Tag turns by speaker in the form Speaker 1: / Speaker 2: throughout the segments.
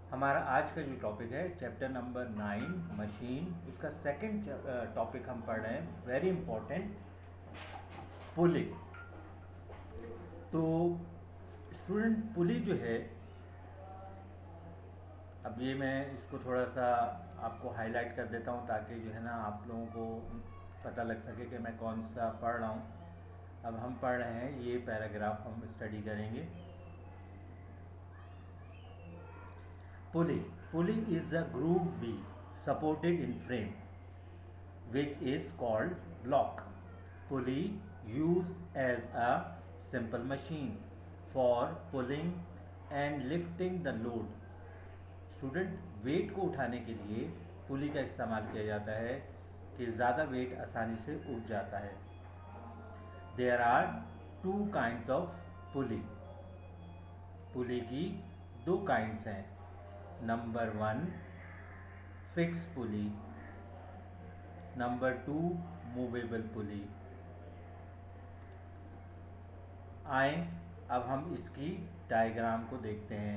Speaker 1: हमारा आज का जो टॉपिक है चैप्टर नंबर 9 मशीन, उसका सेकंड टॉपिक हम पढ़ रहे हैं, वेरी इंपॉर्टेंट, पुलिंग। तो स्टूडेंट, पुली जो है, अब ये मैं इसको थोड़ा सा आपको हाईलाइट कर देता हूँ ताकि जो है ना आप लोगों को पता लग सके कि मैं कौन सा पढ़ रहा हूँ। अब हम पढ़ रहे हैं, ये पैराग्राफ हम स्टडी करेंगे। Pulley. Pulley is a groove wheel supported in frame, which is called block. Pulley used as a simple machine for pulling and lifting the load. Student, weight को उठाने के लिए पुली का इस्तेमाल किया जाता है कि ज़्यादा वेट आसानी से उठ जाता है। There are two kinds of pulley. Pulley की दो काइंड्स हैं। Number 1 fix pulley, number 2 movable pulley. आए अब हम इसकी डायग्राम को देखते हैं।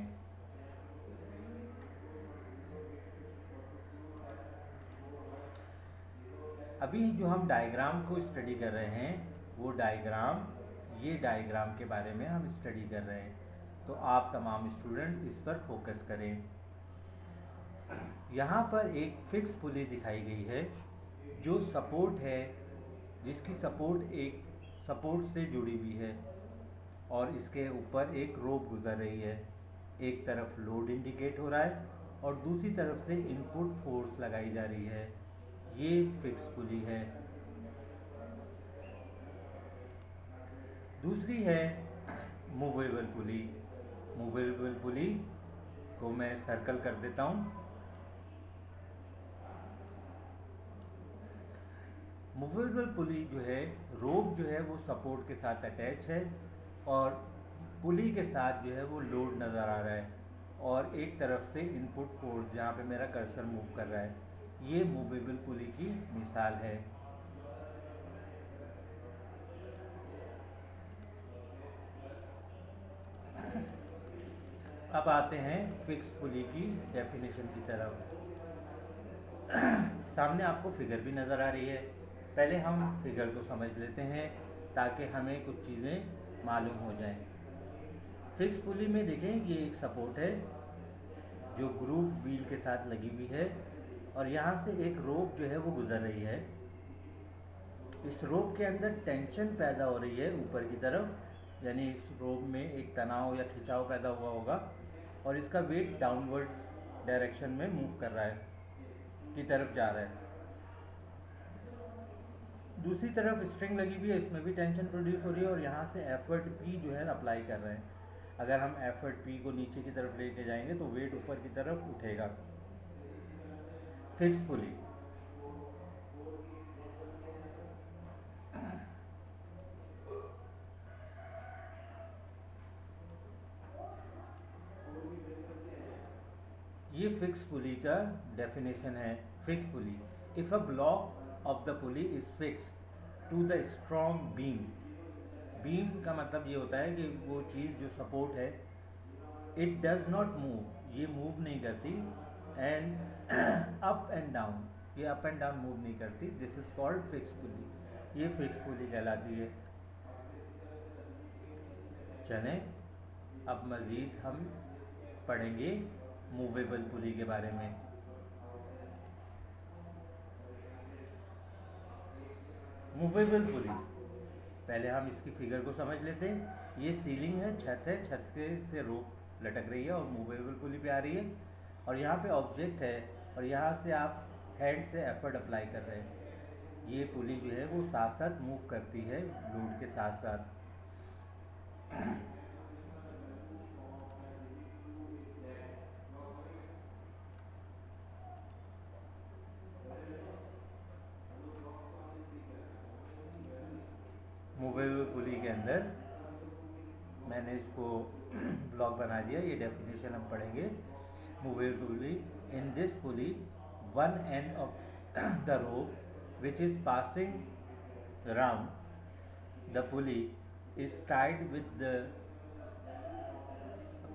Speaker 1: अभी जो हम डायग्राम को स्टडी कर रहे हैं वो डायग्राम, ये डायग्राम के बारे में हम स्टडी कर रहे हैं, तो आप तमाम स्टूडेंट इस पर फोकस करें। यहाँ पर एक फिक्स पुली दिखाई गई है जो सपोर्ट है, जिसकी सपोर्ट एक सपोर्ट से जुड़ी हुई है और इसके ऊपर एक रोप गुजर रही है। एक तरफ लोड इंडिकेट हो रहा है और दूसरी तरफ से इनपुट फोर्स लगाई जा रही है। ये फिक्स पुली है। दूसरी है मूवेबल पुली। मूवेबल पुली को मैं सर्कल कर देता हूँ। मूवेबल पुली जो है, रोप जो है वो सपोर्ट के साथ अटैच है और पुली के साथ जो है वो लोड नज़र आ रहा है और एक तरफ से इनपुट फोर्स, जहाँ पे मेरा कर्सर मूव कर रहा है। ये मूवेबल पुली की मिसाल है। अब आते हैं फिक्स पुली की डेफिनेशन की तरफ। सामने आपको फिगर भी नज़र आ रही है। पहले हम फिगर को समझ लेते हैं ताकि हमें कुछ चीज़ें मालूम हो जाएं। फिक्स पुली में देखें, ये एक सपोर्ट है जो ग्रूव व्हील के साथ लगी हुई है और यहाँ से एक रोप जो है वो गुजर रही है। इस रोप के अंदर टेंशन पैदा हो रही है ऊपर की तरफ, यानी इस रोप में एक तनाव या खिंचाव पैदा हुआ होगा और इसका वेट डाउनवर्ड डायरेक्शन में मूव कर रहा है, की तरफ जा रहा है। दूसरी तरफ स्ट्रिंग लगी हुई है, इसमें भी टेंशन प्रोड्यूस हो रही है और यहाँ से एफर्ट पी जो है अप्लाई कर रहे हैं। अगर हम एफर्ट पी को नीचे की तरफ लेके जाएंगे तो वेट ऊपर की तरफ उठेगा। Fix pulley. ये फिक्स पुली का डेफिनेशन है। Fix pulley, if a block of the pulley is fix to the strong beam. Beam का मतलब ये होता है कि वो चीज़ जो सपोर्ट है, इट डज नॉट मूव, ये मूव नहीं करती, एंड अप एंड डाउन, ये अप एंड डाउन मूव नहीं करती। This is called fix pulley. ये फिक्स पुली कहलाती है। चलें अब मज़ीद हम पढ़ेंगे मूवेबल पुली के बारे में। मूवेबल पुली, पहले हम इसकी फिगर को समझ लेते हैं। ये सीलिंग है, छत है, छत के से रोप लटक रही है और मूवेबल पुली पे आ रही है और यहाँ पे ऑब्जेक्ट है और यहाँ से आप हैंड से एफर्ट अप्लाई कर रहे हैं। ये पुली जो है वो साथ साथ मूव करती है लोड के साथ साथ। मूवेबल पुली के अंदर मैंने इसको ब्लॉक बना दिया। ये डेफिनेशन हम पढ़ेंगे। Movable pulley, in this pulley one end of the rope which is passing round the pulley is tied with the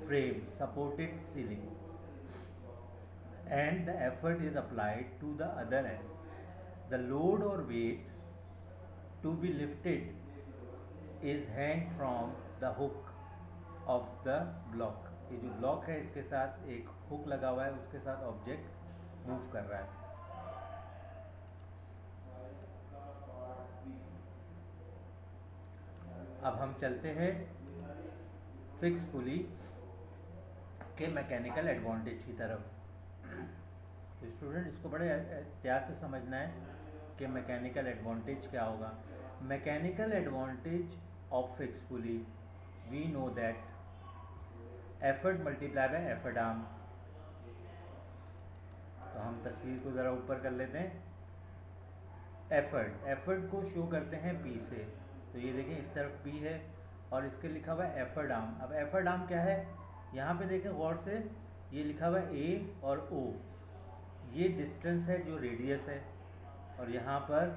Speaker 1: frame supported ceiling. and the effort is applied to the other end. The load or weight to be lifted is hang from the hook of the block. ये जो block है इसके साथ एक hook लगा हुआ है, उसके साथ ऑब्जेक्ट मूव कर रहा है. अब हम चलते हैं फिक्स पुली के मैकेनिकल एडवांटेज की तरफ. तो स्टूडेंट इसको बड़े एहतियात से समझना है कि मैकेनिकल एडवांटेज क्या होगा. Mechanical advantage of fix pulley, we know that effort multiply by effort arm. तो हम तस्वीर को ज़रा ऊपर कर लेते हैं. एफर्ट को शो करते हैं पी से. तो ये देखें इस तरफ पी है और इसके लिखा हुआ है एफर्ट आर्म. अब एफर्ट आर्म क्या है, यहाँ पे देखें गौर से, ये लिखा हुआ है ए और ओ. ये डिस्टेंस है जो रेडियस है, और यहाँ पर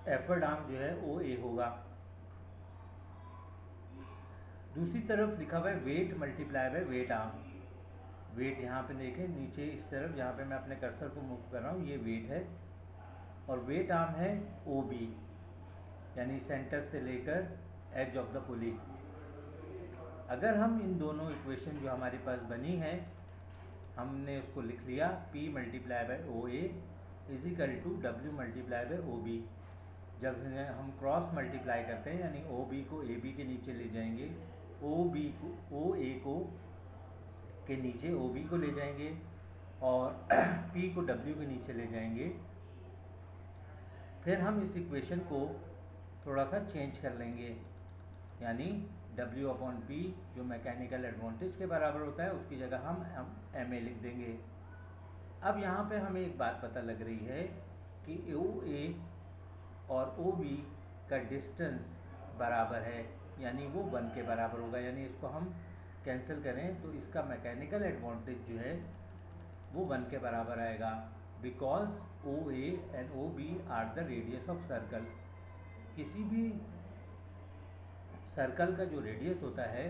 Speaker 1: एफर्ट आर्म जो है ओ ए होगा. दूसरी तरफ लिखा हुआ है weight multiply by weight arm. Weight यहाँ पे देखें नीचे इस तरफ, जहाँ पे मैं अपने कर्सर को मूव कर रहा हूँ, ये वेट है. और वेट आर्म है ओ बी, यानी सेंटर से लेकर एज ऑफ द पुली. अगर हम इन दोनों इक्वेशन जो हमारे पास बनी है, हमने उसको लिख लिया P multiply by O A is equal to W multiply by O B. जब हम क्रॉस मल्टीप्लाई करते हैं, यानी ओ बी को ए बी के नीचे ले जाएंगे, ओ बी को ओ ए को के नीचे ओ बी को ले जाएंगे, और P को W के नीचे ले जाएंगे. फिर हम इस इक्वेशन को थोड़ा सा चेंज कर लेंगे, यानी W अपॉन P जो मैकेनिकल एडवांटेज के बराबर होता है, उसकी जगह हम MA लिख देंगे. अब यहाँ पे हमें एक बात पता लग रही है कि OA और OB का डिस्टेंस बराबर है, यानी वो 1 के बराबर होगा. यानी इसको हम कैंसिल करें तो इसका मैकेनिकल एडवांटेज जो है वो 1 के बराबर आएगा, because OA and OB are the radius of circle. किसी भी सर्कल का जो रेडियस होता है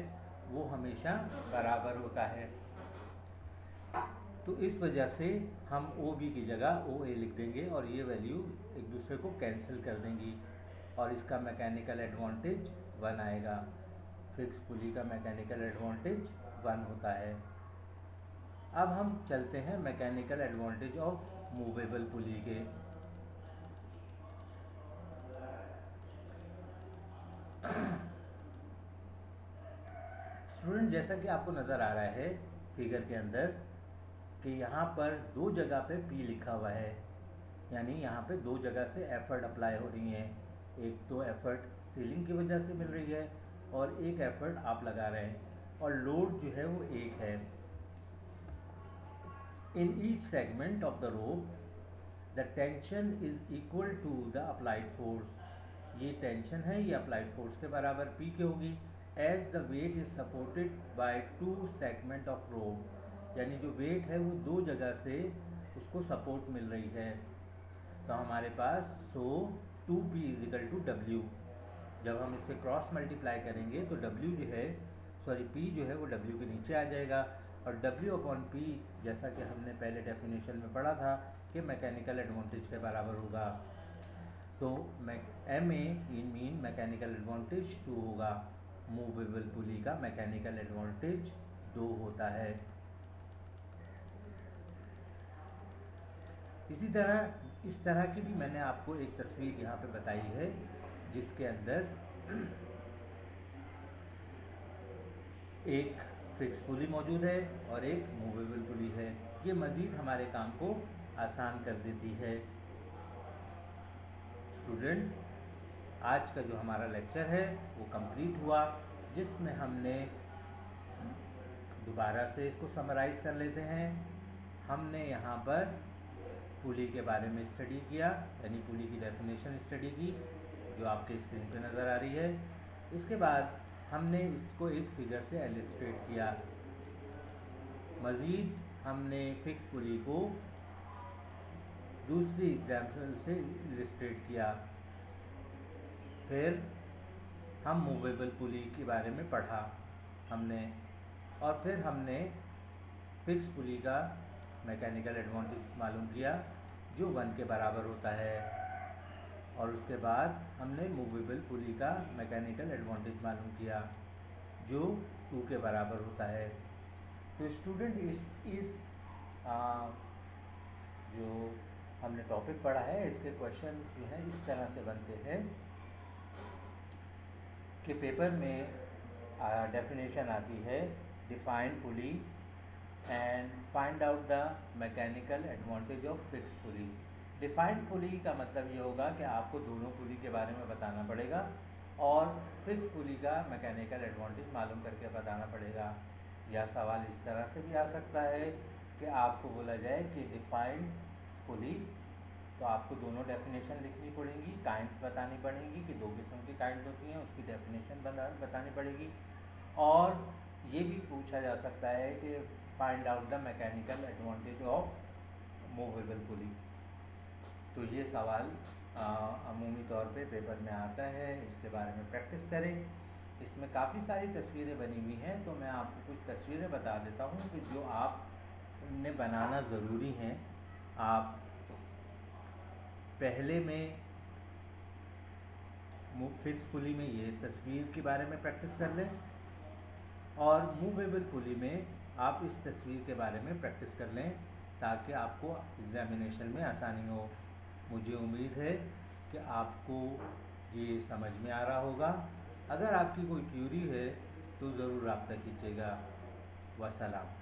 Speaker 1: वो हमेशा बराबर होता है. तो इस वजह से हम OB की जगह OA लिख देंगे, और ये वैल्यू एक दूसरे को कैंसिल कर देंगी, और इसका मैकेनिकल एडवांटेज 1 आएगा. फिक्स पुली का मैकेनिकल एडवांटेज 1 होता है. अब हम चलते हैं mechanical advantage of movable pulley के. स्टूडेंट जैसा कि आपको नज़र आ रहा है फिगर के अंदर कि यहाँ पर 2 जगह पे P लिखा हुआ है, यानी यहाँ पे 2 जगह से एफर्ट अप्लाई हो रही है. एक तो एफर्ट सीलिंग की वजह से मिल रही है, और एक एफर्ट आप लगा रहे हैं, और लोड जो है वो एक है. In each segment of the rope the tension is equal to the applied force. ये टेंशन है, ये अप्लाइड फोर्स के बराबर P की होगी. As the weight is supported by 2 segment of rope, यानी जो वेट है वो 2 जगह से उसको सपोर्ट मिल रही है. तो हमारे पास 2P is equal to W. जब हम इससे क्रॉस मल्टीप्लाई करेंगे तो W जो है P जो है वो W के नीचे आ जाएगा, और W अपॉन P जैसा कि हमने पहले डेफिनेशन में पढ़ा था कि मैकेनिकल एडवांटेज के बराबर होगा. तो MA मीन मैकेनिकल एडवांटेज 2 होगा. मूवेबल पुली का मैकेनिकल एडवांटेज 2 होता है. इसी तरह इस तरह की भी मैंने आपको एक तस्वीर यहाँ पे बताई है, जिसके अंदर एक फिक्स पुली मौजूद है और एक मूवेबल पुली है. ये मज़ीद हमारे काम को आसान कर देती है. स्टूडेंट आज का जो हमारा लेक्चर है वो कंप्लीट हुआ, जिसमें हमने दोबारा से इसको समराइज़ कर लेते हैं. हमने यहाँ पर पुली के बारे में स्टडी किया, यानी पुली की डेफिनेशन स्टडी की, जो आपके स्क्रीन पे नज़र आ रही है. इसके बाद हमने इसको एक फिगर से इलस्ट्रेट किया. मज़ीद हमने फिक्स पुली को दूसरी एग्जाम्पल से इलस्ट्रेट किया. फिर हम मूवेबल पुली के बारे में पढ़ा हमने, और फिर हमने फिक्स पुली का मैकेनिकल एडवांटेज मालूम किया जो 1 के बराबर होता है, और उसके बाद हमने मूवेबल पुली का मैकेनिकल एडवांटेज मालूम किया जो 2 के बराबर होता है। तो स्टूडेंट इस जो हमने टॉपिक पढ़ा है इसके क्वेश्चन जो हैं इस तरह से बनते हैं कि पेपर में डेफिनेशन आती है define pulley and find out the mechanical advantage of fix pulley. Defined pulley का मतलब ये होगा कि आपको दोनों पुली के बारे में बताना पड़ेगा और फिक्स पुली का मैकेनिकल एडवांटेज मालूम करके बताना पड़ेगा। यह सवाल इस तरह से भी आ सकता है कि आपको बोला जाए कि डिफाइंड पुली, तो आपको दोनों डेफिनेशन लिखनी पड़ेगी, काइंड बतानी पड़ेगी कि 2 किस्म की काइंड होती हैं, उसकी डेफिनेशन बतानी पड़ेगी। और ये भी पूछा जा सकता है कि find out the mechanical advantage of movable pulley. तो ये सवाल अमूमी तौर पे पेपर में आता है, इसके बारे में प्रैक्टिस करें। इसमें काफ़ी सारी तस्वीरें बनी हुई हैं, तो मैं आपको कुछ तस्वीरें बता देता हूँ कि जो आपने बनाना ज़रूरी हैं। आप पहले में फिक्स पुली में ये तस्वीर के बारे में प्रैक्टिस कर लें और मूवेबल पुली में आप इस तस्वीर के बारे में प्रैक्टिस कर लें ताकि आपको एग्ज़ामिनेशन में आसानी हो। मुझे उम्मीद है कि आपको ये समझ में आ रहा होगा। अगर आपकी कोई क्यूरी है तो ज़रूर रब्ता कीजिएगा। वस्सलाम।